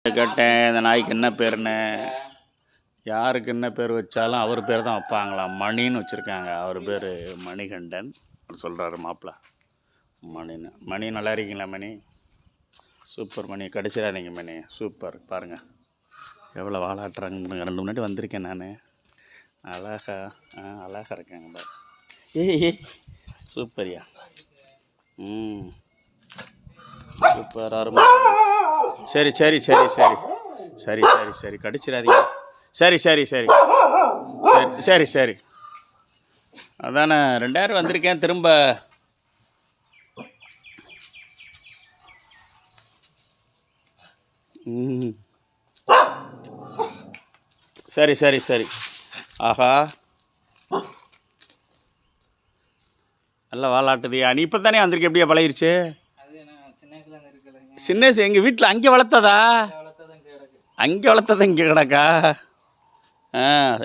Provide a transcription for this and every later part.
கேட்டேன் இந்த நாய்க்கு என்ன பேருன்னு. யாருக்கு என்ன பேர் வச்சாலும் அவர் பேர் தான் வைப்பாங்களாம். மணின்னு வச்சுருக்காங்க. அவர் பேர் மணிகண்டன் சொல்கிறாரு மாப்பிள்ளை. மணின்னு. மணி நல்லா இருக்கீங்களா மணி? சூப்பர் மணி, கடிச்சிடாதீங்க மணி. சூப்பர் பாருங்கள் எவ்வளோ வாழாட்டுறாங்க. 2 முன்னாடி வந்திருக்கேன் நான். அழகா அழகாக இருக்கேங்க பாரு. ஏய் சூப்பர்யா. சூப்பர் அருமை. சரி சரி சரி சரி சரி சரி சரி கடிச்சிடாதீங்க. சரி சரி சரி சரி சரி சரி அதானே 2000 வந்திருக்கேன் திரும்ப. சரி சரி சரி. ஆஹா நல்லா வாலாட்டுதியா. நீ இப்போ தானே வந்திருக்க, எப்படியா பழகிருச்சு? சின்ன வயசு எங்கள் வீட்டில் அங்கே வளர்த்ததா? அங்கே வளர்த்தது இங்கே கிடக்கா?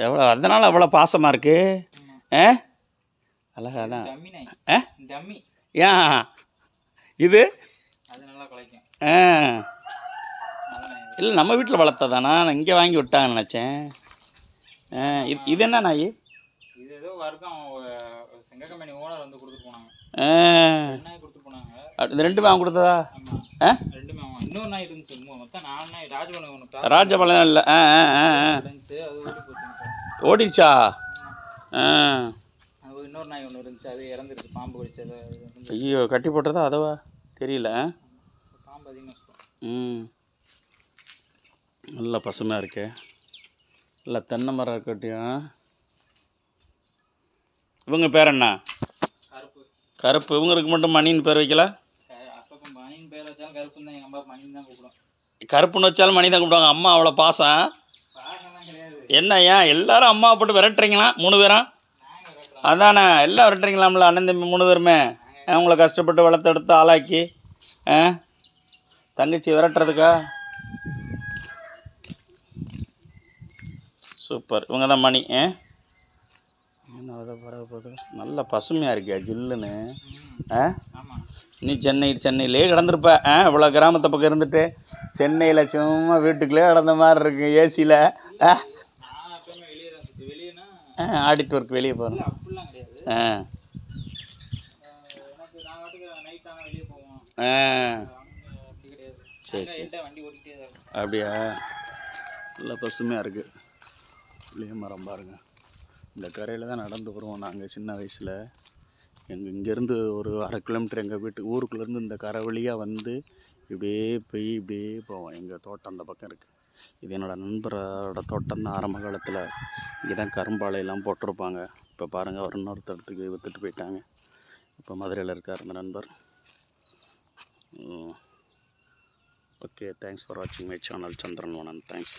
எவ்வளோ அதனால் அவ்வளோ பாசமாக இருக்கு. அழகா தான். ஏன் இது இல்லை நம்ம வீட்டில் வளர்த்ததானா? நான் இங்கே வாங்கி விட்டாங்கன்னு நினச்சேன். இது என்ன நாய்? இது ஏதோ வர்க்கம் செங்கக்கம்பெனி ஓனர் வந்து கொடுத்துட்டு போனாங்க. கொடுத்துட்டு போனாங்க. இது 2மே அவன் கொடுத்ததா? ரெண்டுமே அவன். இன்னொரு நாய் இருந்துச்சு, மொத்தம் 4 நாய். ராஜபாளையம் ஒன்று. ராஜபாளையம் இல்லை. ஓடிடுச்சா? இன்னொரு நாய் ஒன்று இருந்துச்சு, அது இறந்துருக்கு. பாம்பு கடிச்சது. ஐயோ கட்டி போட்டதா? அதவா தெரியல. பாம்பு அதிகமாக இருக்கும். நல்ல பசுமையாக இருக்கு. இல்லை தென்னை மரம் இருக்கட்டியும். இவங்க பேர் என்ன? கருப்பு. கருப்பு. இவங்களுக்கு மட்டும் மணின்னு பேர் வைக்கல? அப்போ மணின்னு பேர் வச்சாலும் கருப்புன்னு தான் எங்கள் அம்மா மணின்னு தான் கூப்பிடுவோம். கருப்புன்னு வச்சாலும் மணி தான் கூப்பிடுவாங்க. அம்மா அவ்வளோ பாசம். பாசம்லாம் கிடையாது. என்ன ஏன் எல்லாரும் அம்மாவை போட்டு விரட்டுறீங்களா 3 பேரும்? அதானே எல்லாம் விரட்டுறீங்களாம்ல அண்ணன் தம்பி 3 பேருமே. அவங்கள கஷ்டப்பட்டு வளர்த்தெடுத்து ஆளாக்கி தங்கச்சி விரட்டுறதுக்கா? சூப்பர். இவங்க தான் மணி. என்ன அதை பரவ போகுது. நல்ல பசுமையாக இருக்கியா ஜில்லுன்னு. நீ சென்னையிலே கிடந்திருப்ப. இவ்வளோ கிராமத்தை பக்கம் இருந்துட்டு சென்னையில் சும்மா வீட்டுக்குள்ளே கிடந்த மாதிரி இருக்கு ஏசியில். ஆடிட் ஒர்க் வெளியே போகிறேன். சரி சரி அப்படியா? நல்லா பசுமையாக இருக்குது. புளிய மரம் பாருங்கள். இந்த கரையில் தான் நடந்து வருவோம் நாங்கள் சின்ன வயசில். இங்கேருந்து ஒரு 1/2 கிலோமீட்டர் எங்கள் ஊருக்குள்ளேருந்து இந்த கரை வழியாக வந்து இப்படியே போவோம். எங்கள் தோட்டம் அந்த பக்கம் இருக்குது. இது என்னோடய நண்பரோட தோட்டம் தான். ஆரம்ப காலத்தில் இங்கே தான் கரும்பாலையெல்லாம் போட்டிருப்பாங்க. இப்போ பாருங்கள் அவர் இன்னொருத்தடத்துக்கு விற்றுட்டு போயிட்டாங்க. இப்போ மதுரையில் இருக்கார் அந்த நண்பர். ஓகே, தேங்க்ஸ் ஃபார் வாட்சிங் மை சேனல் சந்திரன் வனன். தேங்க்ஸ்.